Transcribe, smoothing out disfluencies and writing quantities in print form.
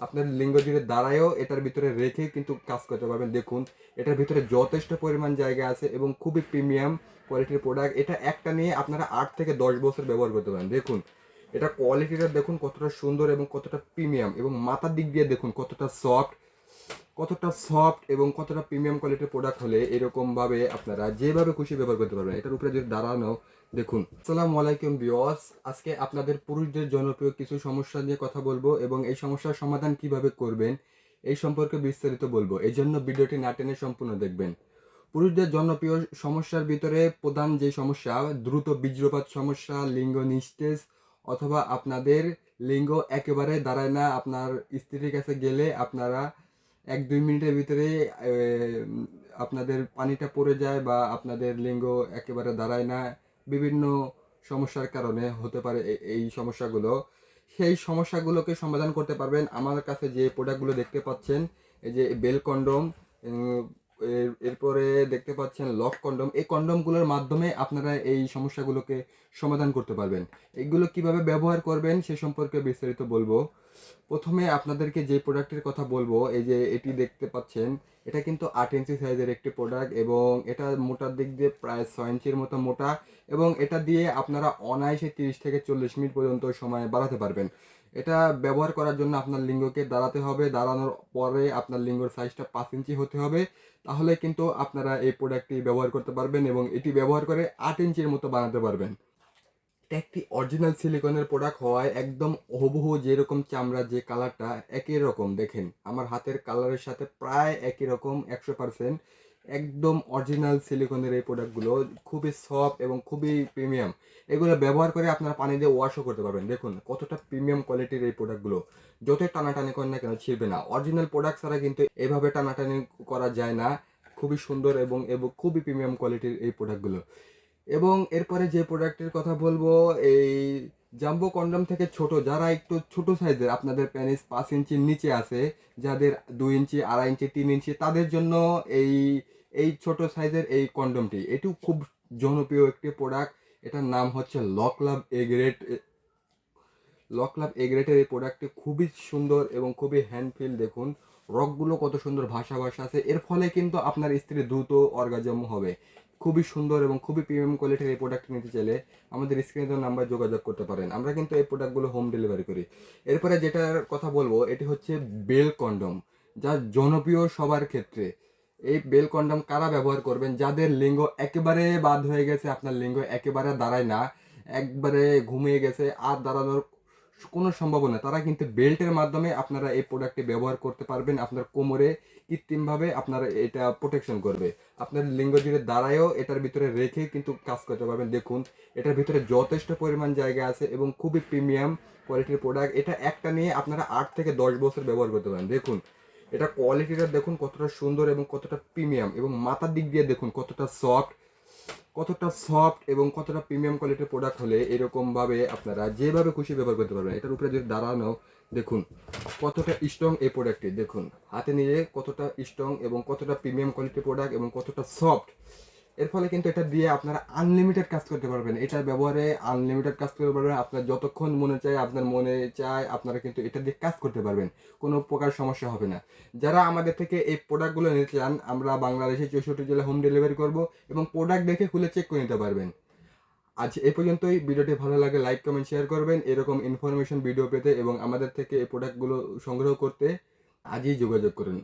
আপনার লিঙ্গ জুড়ে দাঁড়ায়ও এটার ভিতরে রেখে কিন্তু কাজ করতে পারবেন। দেখুন এটার ভিতরে যথেষ্ট পরিমাণ জায়গা আছে এবং খুবই প্রিমিয়াম কোয়ালিটির প্রোডাক্ট। এটা একটা নিয়ে আপনারা 8 থেকে 10 বছর ব্যবহার করতে পারেন। দেখুন এটা কোয়ালিটিটা দেখুন কতটা সুন্দর এবং কতটা প্রিমিয়াম, এবং মাথার দিক দিয়ে দেখুন কতটা সফট এবং কতটা প্রিমিয়াম কোয়ালিটির প্রোডাক্ট হলে এরকম ভাবে আপনারা যেভাবে খুশি ব্যবহার করতে পারবেন। এটার উপরে যদি দাঁড়ানো দেখুন। আসসালামু আলাইকুম ভিউয়ার্স, আজকে আপনাদের পুরুষদের জনপ্রিয় কিছু সমস্যা নিয়ে কথা বলবো এবং এই সমস্যার সমাধান কিভাবে করবেন এই সম্পর্কে বিস্তারিত বলবো। এই জন্য ভিডিওটি না টেনে সম্পূর্ণ দেখবেন। পুরুষদের জনপ্রিয় সমস্যার ভিতরে প্রধান যে সমস্যা, দ্রুত বীর্যপাত সমস্যা, লিঙ্গ নিস্তেজ, অথবা আপনাদের লিঙ্গ একেবারে দাঁড়ায় না। আপনার স্ত্রীর কাছে গেলে আপনারা 1-2 মিনিটের ভিতরে আপনাদের পানিটা পড়ে যায় বা আপনাদের লিঙ্গ একেবারে দাঁড়ায় না। বিভিন্ন সমস্যার কারণে হতে পারে এই সমস্যাগুলো। সেই সমস্যাগুলোকে সমাধান করতে পারবেন আমার কাছে যে প্রোডাক্টগুলো দেখতে পাচ্ছেন। এই যে বেল কন্ডম, এরপরে দেখতে পাচ্ছেন লক কন্ডম। এই কন্ডমগুলোর মাধ্যমে আপনারা এই সমস্যাগুলোকে সমাধান করতে পারবেন। এগুলো কিভাবে ব্যবহার করবেন সে সম্পর্কে বিস্তারিত বলবো। প্রথমে আপনাদেরকে যে প্রোডাক্টের কথা বলবো, এই যে এটি দেখতে পাচ্ছেন, এটা কিন্তু 8 ইঞ্চি সাইজের একটি প্রোডাক্ট এবং এটা মোটার দিক দিয়ে প্রায় 6 ইঞ্চির মতো মোটা, এবং এটা দিয়ে আপনারা অনায়াসে 30 থেকে 40 মিনিট পর্যন্ত সময় বাড়াতে পারবেন। এটা ব্যবহার করার জন্য আপনার লিঙ্গকে দাঁড়াতে হবে, দাঁড়ানোর পরে আপনার লিঙ্গর সাইজটা 5 ইঞ্চি হতে হবে। তাহলে কিন্তু আপনারা এই প্রোডাক্টটি ব্যবহার করতে পারবেন এবং এটি ব্যবহার করে 8 ইঞ্চির মতো বানাতে পারবেন। এটা একটি অরিজিনাল সিলিকনের প্রোডাক্ট হওয়ায় একদম হুবহু যেরকম চামড়া, যে কালারটা একই রকম, দেখেন আমার হাতের কালারের সাথে প্রায় একই রকম 100%। একদম অরিজিনাল সিলিকনের এই প্রোডাক্টগুলো খুবই সফট এবং খুবই প্রিমিয়াম। এগুলো ব্যবহার করে আপনারা পানি দিয়ে ওয়াশও করতে পারবেন। দেখুন কতটা প্রিমিয়াম কোয়ালিটির এই প্রোডাক্টগুলো, যতই টানাটানি করেন না কেন ছিঁড়বে না। অরিজিনাল প্রোডাক্ট ছাড়া কিন্তু এভাবে টানাটানি করা যায় না। খুবই সুন্দর এবং এবং খুবই প্রিমিয়াম কোয়ালিটির এই প্রোডাক্টগুলো। এবং এরপরে যে প্রোডাক্টের কথা বলবো, এই জাম্বো কন্ডম থেকে ছোট, যারা একটু ছোট সাইজের, আপনাদের প্যানিস 5 ইঞ্চির নিচে আছে, যাদের 2 ইঞ্চি, 2.5 ইঞ্চি, 3 ইঞ্চি, তাদের জন্য এই এই ছোট সাইজের এই কন্ডমটি, এটিও খুব জনপ্রিয় একটি প্রোডাক্ট। এটার নাম হচ্ছে লক লাভ এ গ্রেটের এই প্রোডাক্টটি খুবই সুন্দর এবং খুবই হ্যান্ডফিল। দেখুন রকগুলো কত সুন্দর ভাষা আছে, এর ফলে কিন্তু আপনার স্ত্রী দ্রুত অর্গাজম হবে। খুবই সুন্দর এবং খুবই প্রিমিয়াম কোয়ালিটির এই প্রোডাক্ট নিতে চাইলে আমাদের স্ক্রিনে দেওয়া নাম্বার যোগাযোগ করতে পারেন। আমরা কিন্তু এই প্রোডাক্টগুলো হোম ডেলিভারি করি। এরপরে যেটার কথা বলবো, এটি হচ্ছে বেল কন্ডম, যা জনপ্রিয় সবার ক্ষেত্রে। এই বেল কন্ডম কারা ব্যবহার করবেন? যাদের লিঙ্গ একেবারে বাদ হয়ে গেছে, আপনার লিঙ্গ একেবারে দাঁড়ায় না, একবারে ঘুমিয়ে গেছে, আর দাঁড়ানোর কোনো সম্ভাবনা, তারা কিন্তু বেল্টের মাধ্যমে আপনারা এই প্রোডাক্টটি ব্যবহার করতে পারবেন। আপনার কোমরে কৃত্রিমভাবে আপনারা এটা প্রোটেকশন করবে। আপনার লিঙ্গ জুড়ে দাঁড়ায়ও এটার ভিতরে রেখে কিন্তু কাজ করতে পারবেন। দেখুন এটার ভিতরে যথেষ্ট পরিমাণ জায়গা আছে এবং খুবই প্রিমিয়াম কোয়ালিটির প্রোডাক্ট। এটা একটা নিয়ে আপনারা 8 থেকে 10 বছর ব্যবহার করতে পারেন। দেখুন এটা কোয়ালিটিটা দেখুন কতটা সুন্দর এবং কতটা প্রিমিয়াম, এবং মাথার দিক দিয়ে দেখুন কতটা সফট এবং কতটা প্রিমিয়াম কোয়ালিটির প্রোডাক্ট হলে এরকম ভাবে আপনারা যেভাবে খুশি ব্যবহার করতে পারবেন। এটার উপরে যদি দাঁড়ানো দেখুন কতটা স্ট্রং এই প্রোডাক্টটি, দেখুন হাতে নিয়ে কতটা স্ট্রং এবং কতটা প্রিমিয়াম কোয়ালিটির প্রোডাক্ট এবং কতটা সফট। এর ফলে কিন্তু এটা দিয়ে আপনারা আনলিমিটেড কাজ করতে পারবেন। এটা ব্যবহারে আনলিমিটেড কাজ করতে পারবেন। আপনার যতক্ষণ মনে চায়, আপনার মনে চায়, আপনারা কিন্তু এটা দিয়ে কাজ করতে পারবেন। কোনো প্রকার সমস্যা হবে না। যারা আমাদের থেকে এই প্রোডাক্টগুলো নিতে চান, আমরা বাংলাদেশের 64 জেলা হোম ডেলিভারি করব এবং প্রোডাক্ট দেখে খুলে চেক করে নিতে পারবেন। আজ এই পর্যন্তই। ভিডিওটি ভালো লাগে লাইক, কমেন্ট, শেয়ার করবেন। এরকম ইনফরমেশন ভিডিও পেতে এবং আমাদের থেকে এই প্রোডাক্টগুলো সংগ্রহ করতে আজই যোগাযোগ করুন।